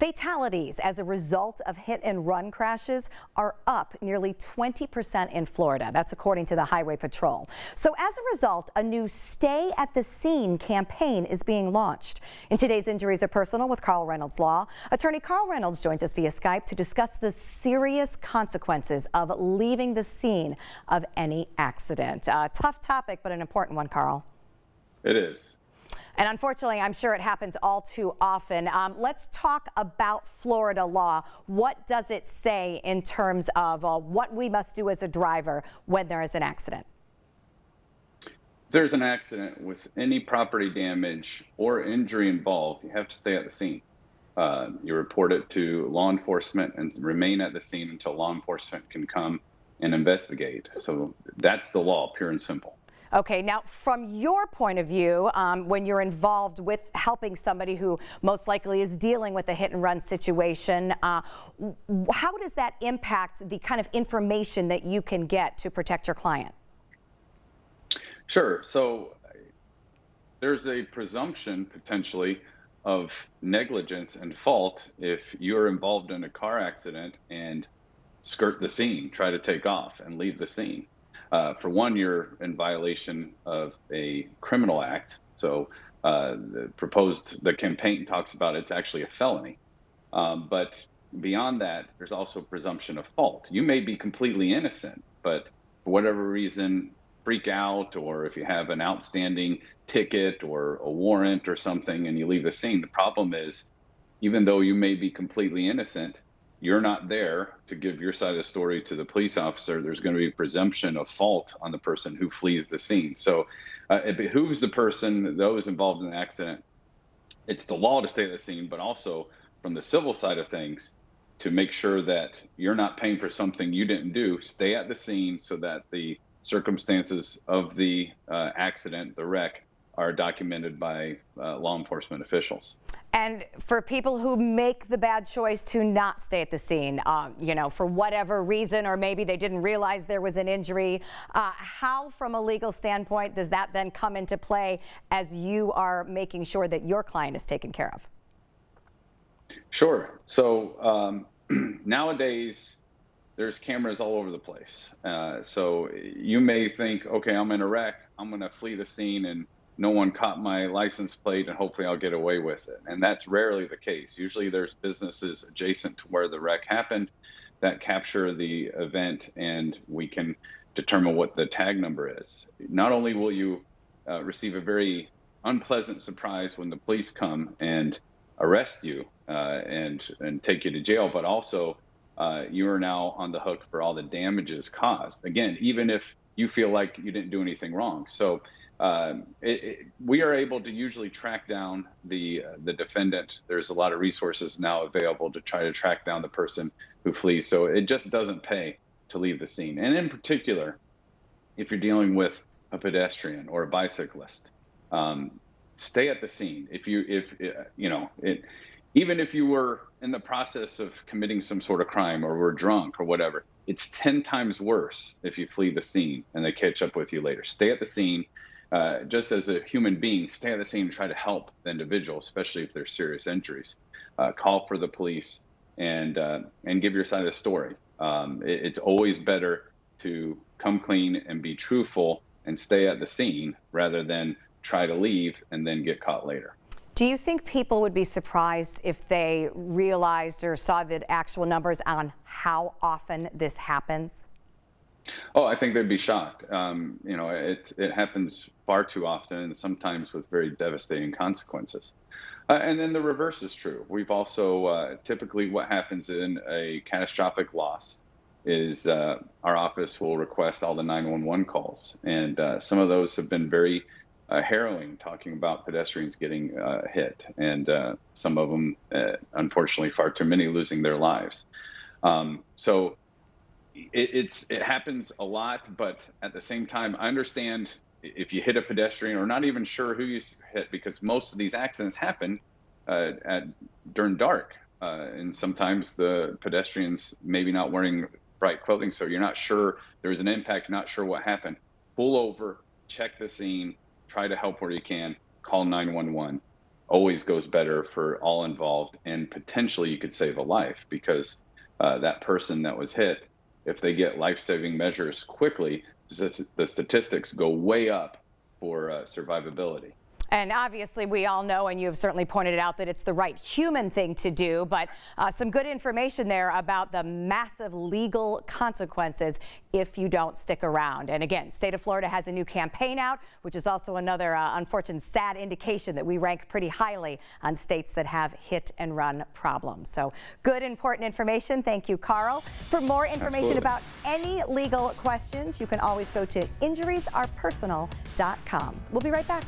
Fatalities as a result of hit and run crashes are up nearly 20% in Florida. That's according to the Highway Patrol. So as a result, a new Stay at the Scene campaign is being launched. In today's Injuries Are Personal with Carl Reynolds Law, attorney Carl Reynolds joins us via Skype to discuss the serious consequences of leaving the scene of any accident. Tough topic, but an important one, Carl. It is. And unfortunately, I'm sure it happens all too often. Let's talk about Florida law. What does it say in terms of what we must do as a driver when there is an accident? If there's an accident with any property damage or injury involved, you have to stay at the scene. You report it to law enforcement and remain at the scene until law enforcement can come and investigate. So that's the law, pure and simple. Okay, now from your point of view, when you're involved with helping somebody who most likely is dealing with a hit and run situation, how does that impact the kind of information that you can get to protect your client? Sure. So there's a presumption potentially of negligence and fault if you're involved in a car accident and skirt the scene, try to take off and leave the scene. For one, you're in violation of a criminal act. So the campaign talks about it's actually a felony. But beyond that, there's also presumption of fault. You may be completely innocent, but for whatever reason, freak out, or if you have an outstanding ticket or a warrant or something and you leave the scene, the problem is, even though you may be completely innocent, you're not there to give your side of the story to the police officer. There's going to be a presumption of fault on the person who flees the scene. So it behooves the person, those involved in the accident, it's the law to stay at the scene, but also from the civil side of things, to make sure that you're not paying for something you didn't do. Stay at the scene so that the circumstances of the accident, the wreck, are documented by law enforcement officials. And for people who make the bad choice to not stay at the scene, you know, for whatever reason, or maybe they didn't realize there was an injury, how, from a legal standpoint, does that then come into play as you are making sure that your client is taken care of? Sure. So nowadays, there's cameras all over the place. So you may think, okay, I'm in a wreck, I'm going to flee the scene and no one caught my license plate and hopefully I'll get away with it. And that's rarely the case. Usually there's businesses adjacent to where the wreck happened that capture the event, and we can determine what the tag number is. Not only will you receive a very unpleasant surprise when the police come and arrest you and take you to jail, but also you are now on the hook for all the damages caused. Again, even if you feel like you didn't do anything wrong. So we are able to usually track down the defendant. There's a lot of resources now available to try to track down the person who flees. So it just doesn't pay to leave the scene. And in particular, if you're dealing with a pedestrian or a bicyclist, stay at the scene. Even if you were in the process of committing some sort of crime or were drunk or whatever, it's 10 times worse if you flee the scene and they catch up with you later. Stay at the scene. Just as a human being, stay at the scene and try to help the individual, especially if there's serious injuries. Call for the police and give your side of the story. It's always better to come clean and be truthful and stay at the scene rather than try to leave and then get caught later. Do you think people would be surprised if they realized or saw the actual numbers on how often this happens? Oh, I think they'd be shocked. It happens far too often, and sometimes with very devastating consequences. And then the reverse is true. We've also typically what happens in a catastrophic loss is our office will request all the 911 calls, and some of those have been very harrowing, talking about pedestrians getting hit, and some of them, unfortunately, far too many losing their lives. So it happens a lot, but at the same time, I understand if you hit a pedestrian or not even sure who you hit, because most of these accidents happen during dark, and sometimes the pedestrians maybe not wearing bright clothing, so you're not sure there was an impact, not sure what happened. Pull over, check the scene, try to help where you can, call 911. always goes better for all involved, and potentially you could save a life because that person that was hit, if they get life-saving measures quickly, the statistics go way up for survivability. And obviously, we all know, and you have certainly pointed out, that it's the right human thing to do, but some good information there about the massive legal consequences if you don't stick around. And again, state of Florida has a new campaign out, which is also another unfortunate, sad indication that we rank pretty highly on states that have hit and run problems. So good, important information. Thank you, Carl. For more information about any legal questions, you can always go to injuriesarepersonal.com. We'll be right back.